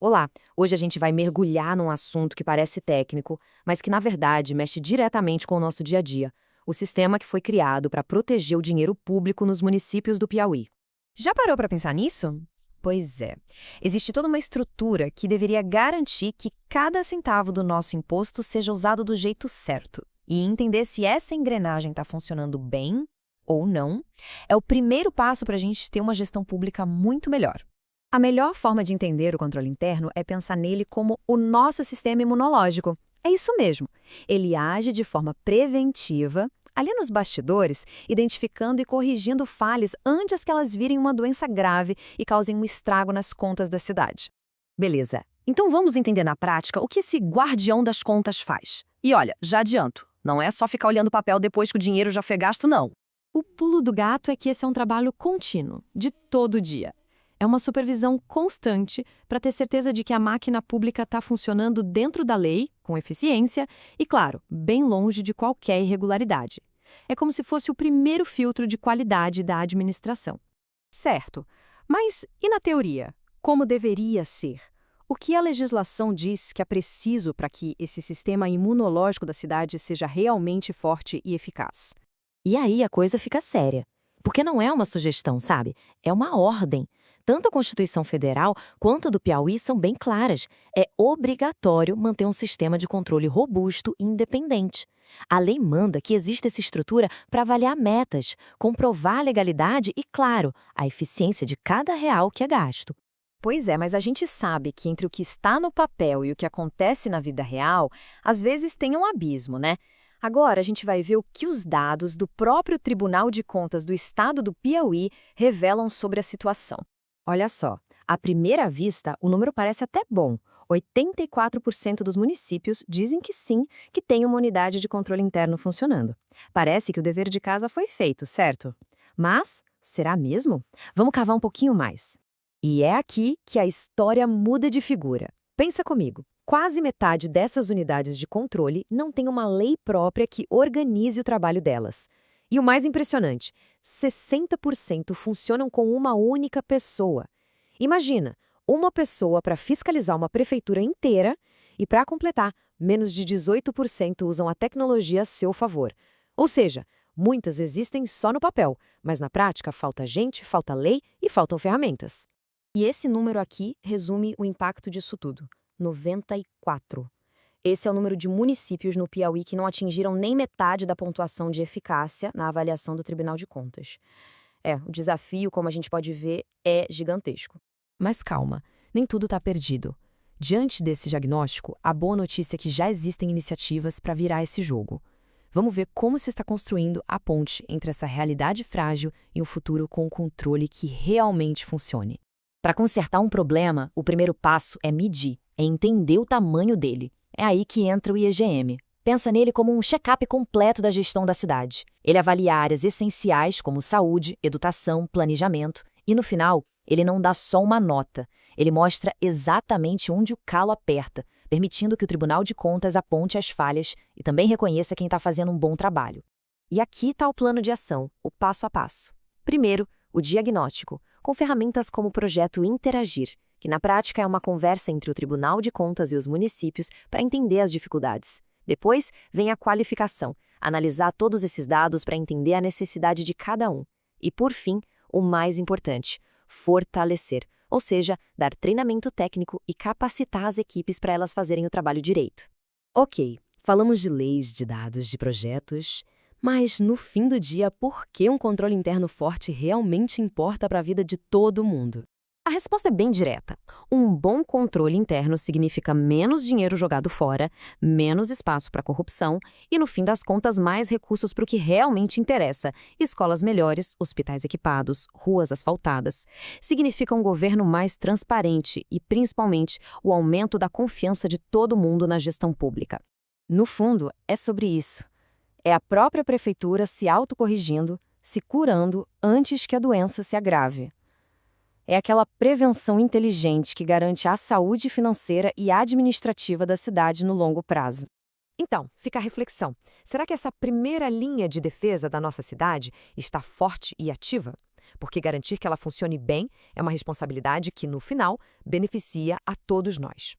Olá, hoje a gente vai mergulhar num assunto que parece técnico, mas que na verdade mexe diretamente com o nosso dia a dia. O sistema que foi criado para proteger o dinheiro público nos municípios do Piauí. Já parou para pensar nisso? Pois é. Existe toda uma estrutura que deveria garantir que cada centavo do nosso imposto seja usado do jeito certo. E entender se essa engrenagem está funcionando bem ou não é o primeiro passo para a gente ter uma gestão pública muito melhor. A melhor forma de entender o controle interno é pensar nele como o nosso sistema imunológico. É isso mesmo. Ele age de forma preventiva, ali nos bastidores, identificando e corrigindo falhas antes que elas virem uma doença grave e causem um estrago nas contas da cidade. Beleza. Então vamos entender na prática o que esse guardião das contas faz. E olha, já adianto, não é só ficar olhando o papel depois que o dinheiro já foi gasto, não. O pulo do gato é que esse é um trabalho contínuo, de todo dia. É uma supervisão constante para ter certeza de que a máquina pública está funcionando dentro da lei, com eficiência e, claro, bem longe de qualquer irregularidade. É como se fosse o primeiro filtro de qualidade da administração. Certo, mas e na teoria? Como deveria ser? O que a legislação diz que é preciso para que esse sistema imunológico da cidade seja realmente forte e eficaz? E aí a coisa fica séria. Porque não é uma sugestão, sabe? É uma ordem. Tanto a Constituição Federal quanto a do Piauí são bem claras. É obrigatório manter um sistema de controle robusto e independente. A lei manda que exista essa estrutura para avaliar metas, comprovar a legalidade e, claro, a eficiência de cada real que é gasto. Pois é, mas a gente sabe que entre o que está no papel e o que acontece na vida real, às vezes tem um abismo, né? Agora a gente vai ver o que os dados do próprio Tribunal de Contas do Estado do Piauí revelam sobre a situação. Olha só, à primeira vista, o número parece até bom. 84% dos municípios dizem que sim, que tem uma unidade de controle interno funcionando. Parece que o dever de casa foi feito, certo? Mas, será mesmo? Vamos cavar um pouquinho mais. E é aqui que a história muda de figura. Pensa comigo. Quase metade dessas unidades de controle não tem uma lei própria que organize o trabalho delas. E o mais impressionante, 60% funcionam com uma única pessoa. Imagina, uma pessoa para fiscalizar uma prefeitura inteira e, para completar, menos de 18% usam a tecnologia a seu favor. Ou seja, muitas existem só no papel, mas na prática falta gente, falta lei e faltam ferramentas. E esse número aqui resume o impacto disso tudo. 94. Esse é o número de municípios no Piauí que não atingiram nem metade da pontuação de eficácia na avaliação do Tribunal de Contas. O desafio, como a gente pode ver, é gigantesco. Mas calma, nem tudo está perdido. Diante desse diagnóstico, a boa notícia é que já existem iniciativas para virar esse jogo. Vamos ver como se está construindo a ponte entre essa realidade frágil e um futuro com um controle que realmente funcione. Para consertar um problema, o primeiro passo é medir, é entender o tamanho dele. É aí que entra o IEGM. Pensa nele como um check-up completo da gestão da cidade. Ele avalia áreas essenciais como saúde, educação, planejamento e, no final, ele não dá só uma nota. Ele mostra exatamente onde o calo aperta, permitindo que o Tribunal de Contas aponte as falhas e também reconheça quem está fazendo um bom trabalho. E aqui está o plano de ação, o passo a passo. Primeiro, o diagnóstico, com ferramentas como o projeto Interagir, que na prática é uma conversa entre o Tribunal de Contas e os municípios para entender as dificuldades. Depois, vem a qualificação, analisar todos esses dados para entender a necessidade de cada um. E, por fim, o mais importante, fortalecer, ou seja, dar treinamento técnico e capacitar as equipes para elas fazerem o trabalho direito. Ok, falamos de leis, de dados, de projetos, mas no fim do dia, por que um controle interno forte realmente importa para a vida de todo mundo? A resposta é bem direta. Um bom controle interno significa menos dinheiro jogado fora, menos espaço para corrupção e, no fim das contas, mais recursos para o que realmente interessa: escolas melhores, hospitais equipados, ruas asfaltadas. Significa um governo mais transparente e, principalmente, o aumento da confiança de todo mundo na gestão pública. No fundo, é sobre isso. É a própria prefeitura se autocorrigindo, se curando antes que a doença se agrave. É aquela prevenção inteligente que garante a saúde financeira e administrativa da cidade no longo prazo. Então, fica a reflexão. Será que essa primeira linha de defesa da nossa cidade está forte e ativa? porque garantir que ela funcione bem é uma responsabilidade que, no final, beneficia a todos nós.